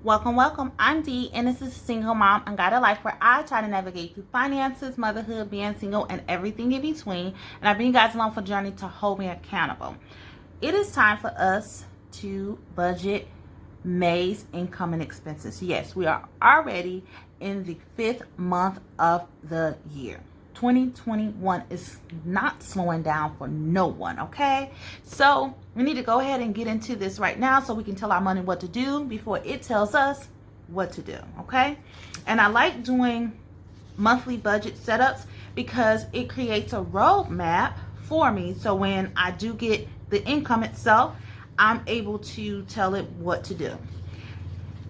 Welcome, welcome. I'm Dee, and this is Single Mom and Got a Life, where I try to navigate through finances, motherhood, being single, and everything in between. And I bring you guys along for a journey to hold me accountable. It is time for us to budget May's income and expenses. Yes, we are already in the 5th month of the year. 2021 is not slowing down for no one, okay? So we need to go ahead and get into this right now so we can tell our money what to do before it tells us what to do, okay? And I like doing monthly budget setups because it creates a roadmap for me. So when I do get the income itself, I'm able to tell it what to do.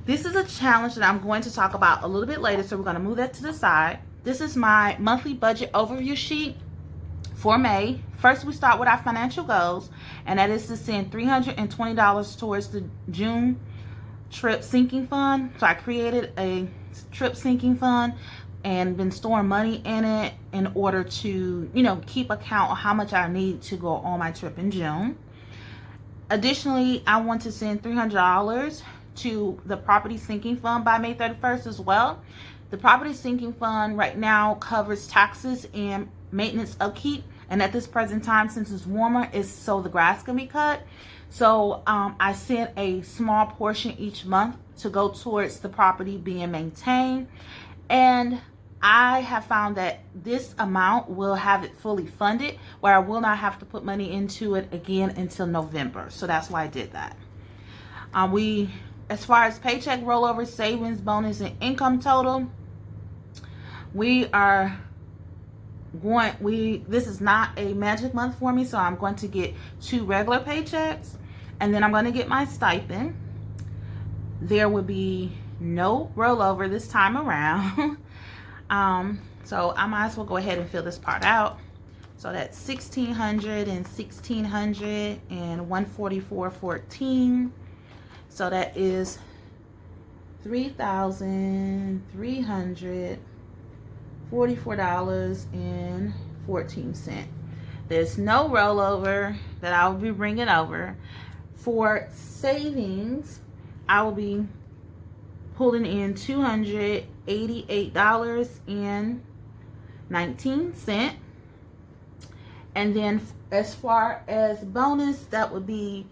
This is a challenge that I'm going to talk about a little bit later, so we're going to move that to the side. This is my monthly budget overview sheet for May. First, we start with our financial goals, and that is to send $320 towards the June trip sinking fund. So I created a trip sinking fund and been storing money in it in order to, keep account of how much I need to go on my trip in June. Additionally, I want to send $300 to the property sinking fund by May 31st as well. The property sinking fund right now covers taxes and maintenance upkeep, and at this present time, since it's warmer, is so the grass can be cut. So I send a small portion each month to go towards the property being maintained, and I have found that this amount will have it fully funded, where I will not have to put money into it again until November. So that's why I did that. As far as paycheck rollover, savings, bonus, and income total, this is not a magic month for me, so I'm going to get 2 regular paychecks, and then I'm going to get my stipend. There will be no rollover this time around. So I might as well go ahead and fill this part out. So that's $1,600 and $1,600 and $144.14. So that is $3,344.14. There's no rollover that I will be bringing over. For savings, I will be pulling in $288.19. And then as far as bonus, that would be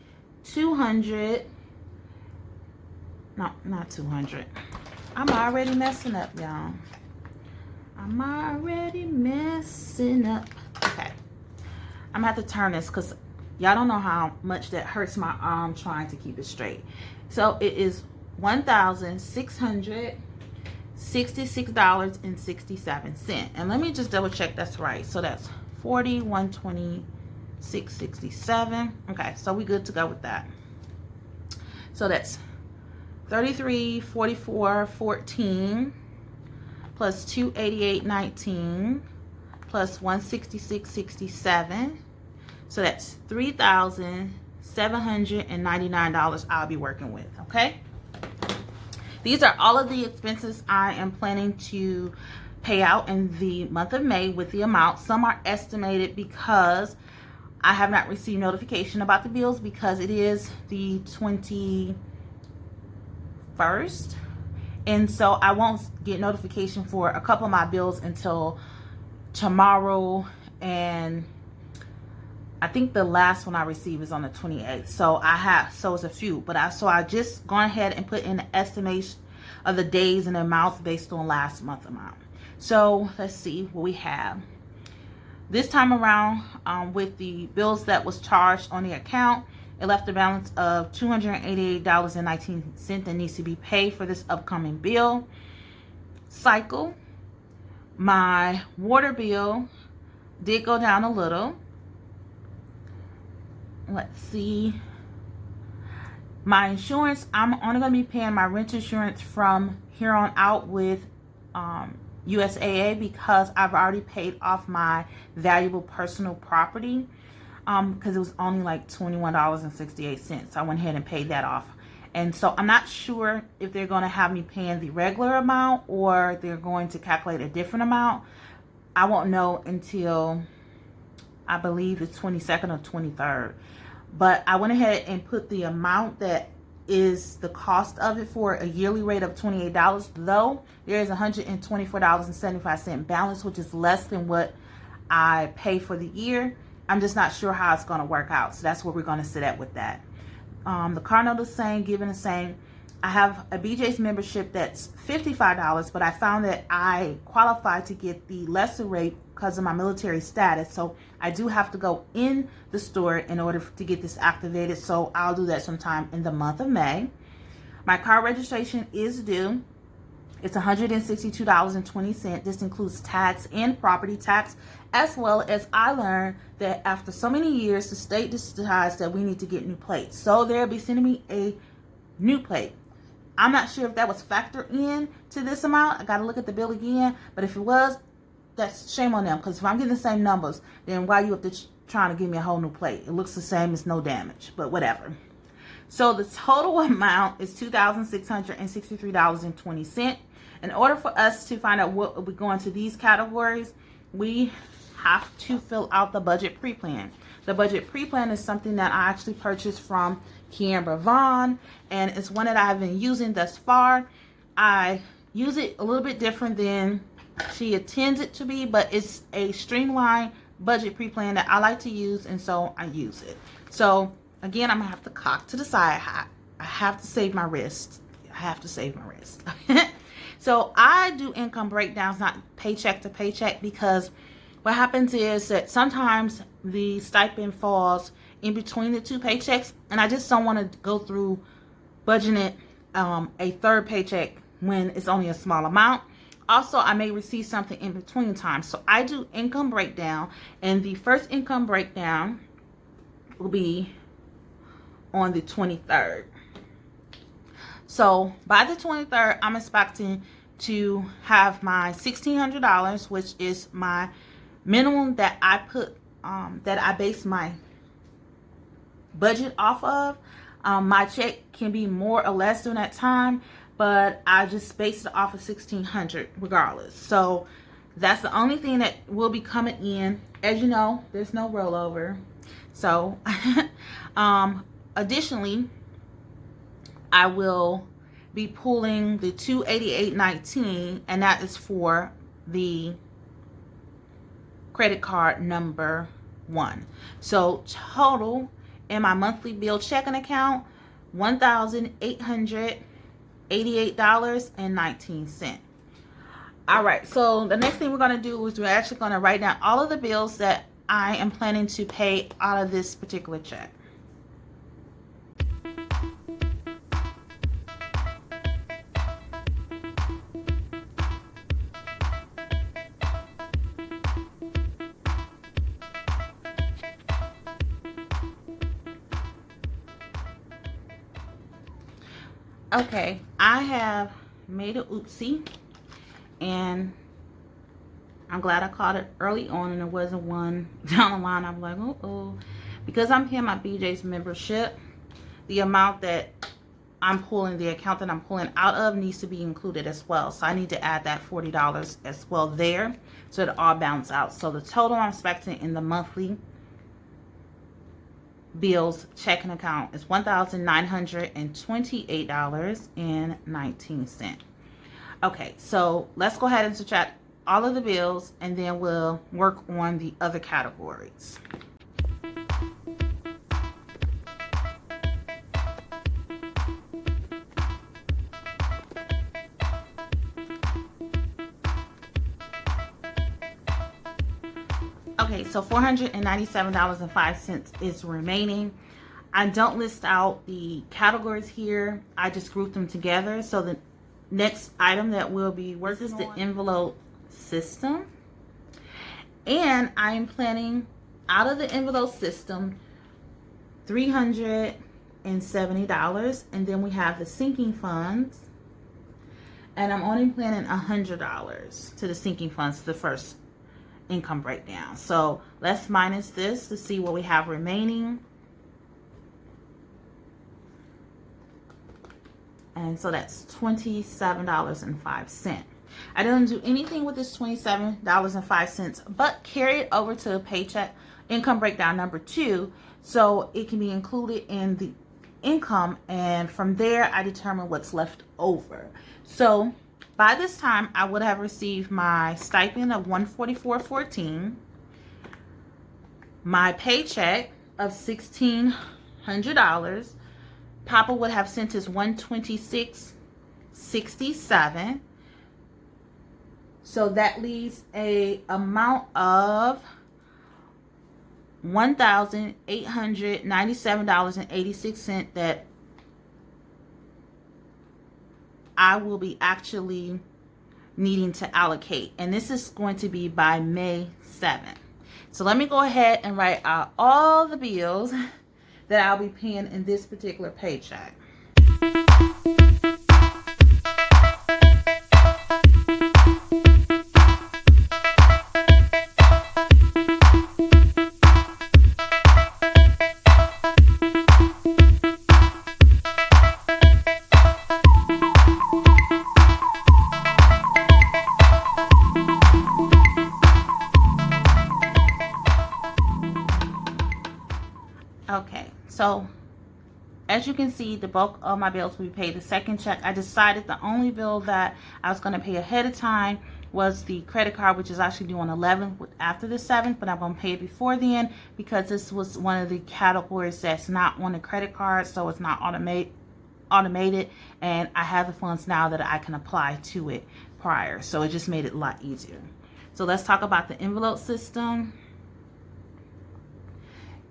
not 200. I'm already messing up, y'all. I'm already messing up. Okay. I'm gonna have to turn this because y'all don't know how much that hurts my arm trying to keep it straight. So it is $1,666.67. And let me just double check that's right. So that's 4126.67. Okay, so we good to go with that. So that's 3344.14 plus 288.19 plus 166.67. So that's $3,799 I'll be working with. Okay, these are all of the expenses I am planning to pay out in the month of May with the amount. Some are estimated because I have not received notification about the bills because it is the 21st, and so I won't get notification for a couple of my bills until tomorrow, and I think the last one I received is on the 28th. So it's a few, but I just gone ahead and put in the estimation of the days and the amounts based on last month's amount. So let's see what we have this time around. With the bills that was charged on the account, it left a balance of $288.19 that needs to be paid for this upcoming bill cycle. My water bill did go down a little. Let's see. My insurance, I'm only going to be paying my rent insurance from here on out with USAA because I've already paid off my valuable personal property because it was only like $21.68. So I went ahead and paid that off. And so I'm not sure if they're going to have me paying the regular amount or they're going to calculate a different amount. I won't know until I believe it's 22nd or 23rd. But I went ahead and put the amount that is the cost of it for a yearly rate of $28, though there is $124.75 balance, which is less than what I pay for the year. I'm just not sure how it's going to work out, so that's where we're going to sit at with that. The car note is the same, given the same. I have a BJ's membership that's $55, but I found that I qualified to get the lesser rate because of my military status. So I do have to go in the store in order to get this activated. So I'll do that sometime in the month of May. My car registration is due. It's $162.20. This includes tax and property tax, as well as I learned that after so many years, the state decides that we need to get new plates. So they'll be sending me a new plate. I'm not sure if that was factored in to this amount. I got to look at the bill again. But if it was, that's shame on them. Because if I'm getting the same numbers, then why are you up there trying to give me a whole new plate? It looks the same. It's no damage. But whatever. So the total amount is $2,663.20. In order for us to find out what we go into these categories, we have to fill out the budget pre-plan. The budget pre-plan is something that I actually purchased from Kiambra Vaughn, and it's one that I've been using thus far. I use it a little bit different than she intends it to be, but it's a streamlined budget pre-plan that I like to use, and so I use it. So again, I'm gonna have to cock to the side. I have to save my wrist. I have to save my wrist. So I do income breakdowns, not paycheck to paycheck, because what happens is that sometimes the stipend falls in between the two paychecks, and I just don't want to go through budgeting a third paycheck when it's only a small amount. Also, I may receive something in between times. So I do income breakdown, and the first income breakdown will be on the 23rd. So by the 23rd, I'm expecting to have my $1,600, which is my minimum that I put, that I base my budget off of. My check can be more or less during that time, but I just based it off of $1,600 regardless. So that's the only thing that will be coming in. As you know, there's no rollover. So additionally, I will be pulling the $288.19, and that is for the credit card number 1. So total in my monthly bill checking account, $1,888.19. All right, so the next thing we're going to do is we're actually going to write down all of the bills that I am planning to pay out of this particular check. Okay, I have made a oopsie, and I'm glad I caught it early on and there wasn't one down the line. I'm like, oh, because I'm paying my BJ's membership, the amount that I'm pulling, the account that I'm pulling out of needs to be included as well. So I need to add that $40 as well there, so it all balances out. So the total I'm expecting in the monthly bills checking account is $1,928.19. Okay, so let's go ahead and subtract all of the bills, and then we'll work on the other categories. Okay, so $497.05 is remaining. I don't list out the categories here. I just group them together. So the next item that we'll be working is the envelope system. And I am planning out of the envelope system $370. And then we have the sinking funds. And I'm only planning $100 to the sinking funds, the first income breakdown. So let's minus this to see what we have remaining. And so that's $27.05. I didn't do anything with this $27.05, but carry it over to paycheck income breakdown number 2, so it can be included in the income, and from there I determine what's left over. So by this time I would have received my stipend of $144.14, my paycheck of $1,600. Papa would have sent his $126.67. So that leaves a amount of $1,897.86 that I will be actually needing to allocate. And this is going to be by May 7th. So let me go ahead and write out all the bills that I'll be paying in this particular paycheck. Okay, so as you can see, the bulk of my bills will be paid the second check. I decided the only bill that I was going to pay ahead of time was the credit card, which is actually due on 11th after the 7th, but I'm going to pay it before then because this was one of the categories that's not on the credit card, so it's not automated, and I have the funds now that I can apply to it prior, so it just made it a lot easier. So let's talk about the envelope system.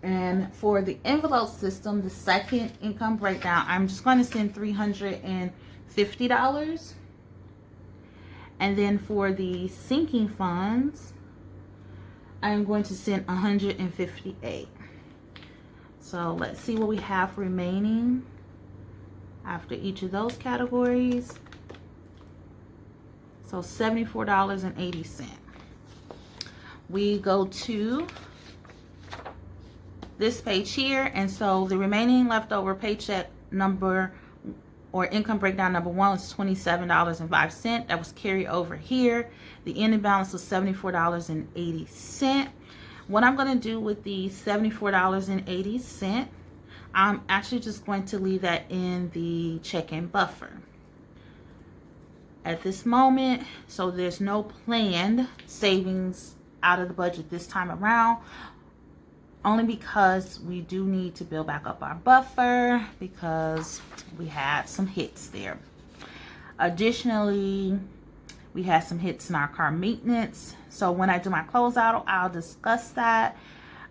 And for the envelope system, the second income breakdown, I'm just going to send $350. And then for the sinking funds, I'm going to send $158. So let's see what we have remaining after each of those categories. So $74.80. We go to this page here, and so the remaining leftover paycheck number or income breakdown number 1 was $27.05. That was carried over here. The ending balance was $74.80. What I'm going to do with the $74.80, I'm actually just going to leave that in the check-in buffer at this moment. So there's no planned savings out of the budget this time around, only because we do need to build back up our buffer because we had some hits there. Additionally, we had some hits in our car maintenance. So when I do my closeout, I'll discuss that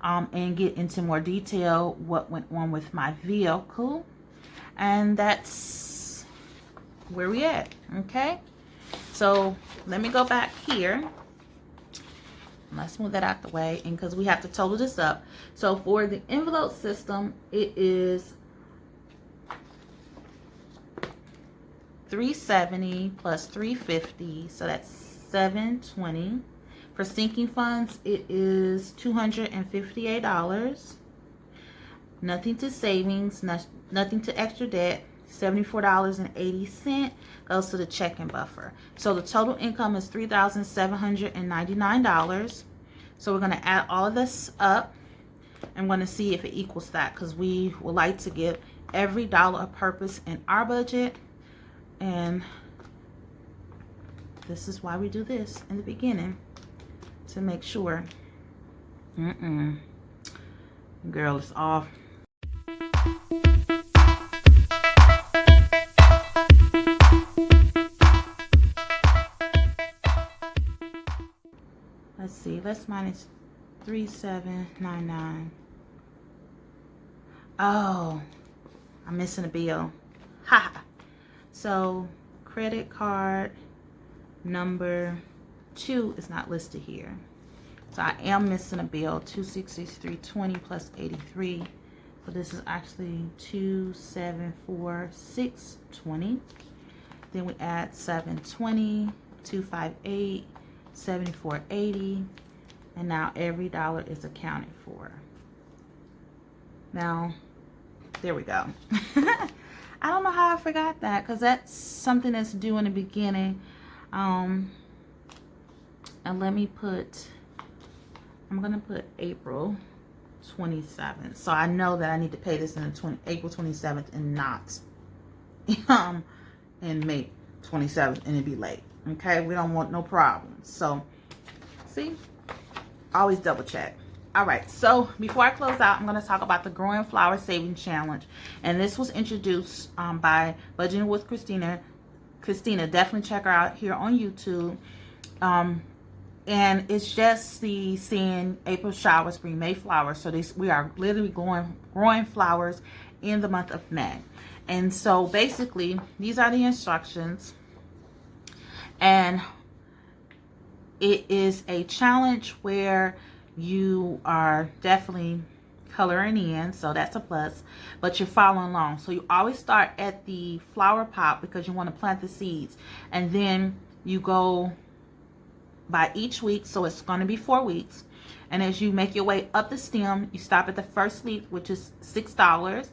and get into more detail what went on with my vehicle. And that's where we at, okay? So let me go back here. Let's move that out the way, and because we have to total this up. So for the envelope system, it is $370 plus $350, so that's $720. For sinking funds, it is $258. Nothing to savings, nothing to extra debt. $74.80 goes to the checking buffer. So the total income is $3,799. So we're going to add all of this up. I'm going to see if it equals that, because we would like to give every dollar a purpose in our budget, and this is why we do this in the beginning, to make sure. Girl is off. Let's see, let's minus 3,799. Oh, I'm missing a bill. Ha! So credit card number 2 is not listed here. So I am missing a bill, 263.20 plus 83. So this is actually 274.620. Then we add 720, 258. 74.80, and now every dollar is accounted for. Now there we go. I don't know how I forgot that, because that's something that's due in the beginning. And let me put, I'm gonna put April 27th. So I know that I need to pay this in April 27th and not in May 27th and it'd be late. Okay, we don't want no problems. So see, always double check. All right, so before I close out, I'm going to talk about the Growing Flower Saving Challenge. And this was introduced by Budgeting with Cristina. Cristina, definitely check her out here on YouTube. And it's just the seeing April showers bring May flowers. So we are literally growing flowers in the month of May. And so basically, these are the instructions. And it is a challenge where you are definitely coloring in, so that's a plus, but you're following along. So you always start at the flower pot because you want to plant the seeds, and then you go by each week, so it's going to be 4 weeks. And as you make your way up the stem, you stop at the first leaf, which is $6,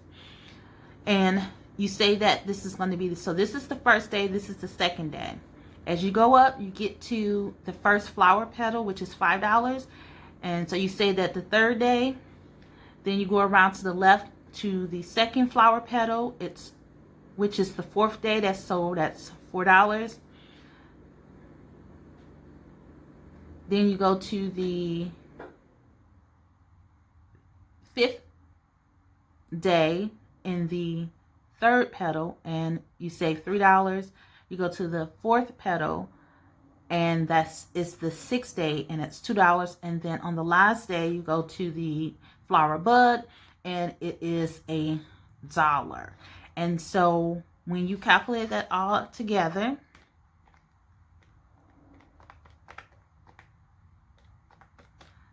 and you say that this is going to be, so this is the first day, this is the second day. As you go up, you get to the first flower petal, which is $5. And so you say that the third day, then you go around to the left to the second flower petal, which is the fourth day, that's $4. Then you go to the fifth day in the third petal and you save $3. You go to the fourth petal and it's the sixth day and it's $2. And then on the last day you go to the flower bud and it is $1. And so when you calculate that all together,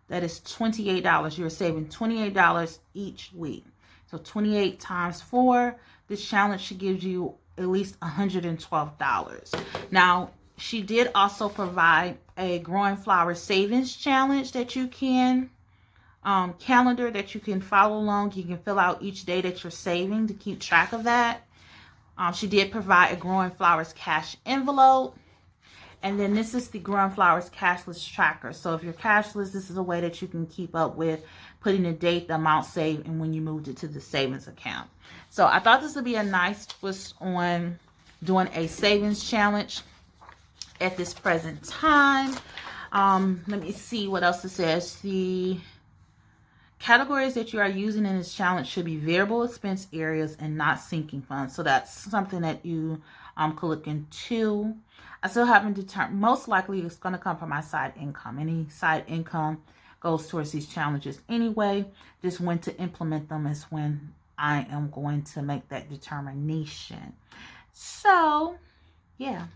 that is $28. You're saving $28 each week. So 28 times 4, this challenge should give you at least $112. Now, she did also provide a Growing Flower Savings Challenge that you can, calendar that you can follow along. You can fill out each day that you're saving to keep track of that. She did provide a Growing Flowers cash envelope. And then this is the Growing Flowers cashless tracker. So if you're cashless, this is a way that you can keep up with putting the date, the amount saved, and when you moved it to the savings account. So I thought this would be a nice twist on doing a savings challenge at this present time. Let me see what else it says. The categories that you are using in this challenge should be variable expense areas and not sinking funds. So that's something that you could look into. I still haven't determined. Most likely it's going to come from my side income. Any side income goes towards these challenges anyway. Just when to implement them is when I am going to make that determination. So yeah,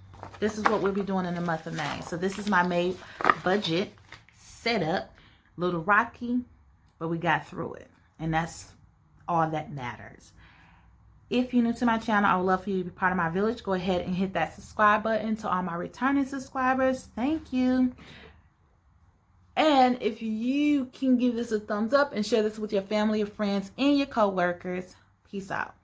this is what we'll be doing in the month of May. So this is my May budget setup. A little rocky, but we got through it. And that's all that matters. If you're new to my channel, I would love for you to be part of my village. Go ahead and hit that subscribe button. To all my returning subscribers, thank you. And if you can give this a thumbs up and share this with your family, your friends, and your coworkers, peace out.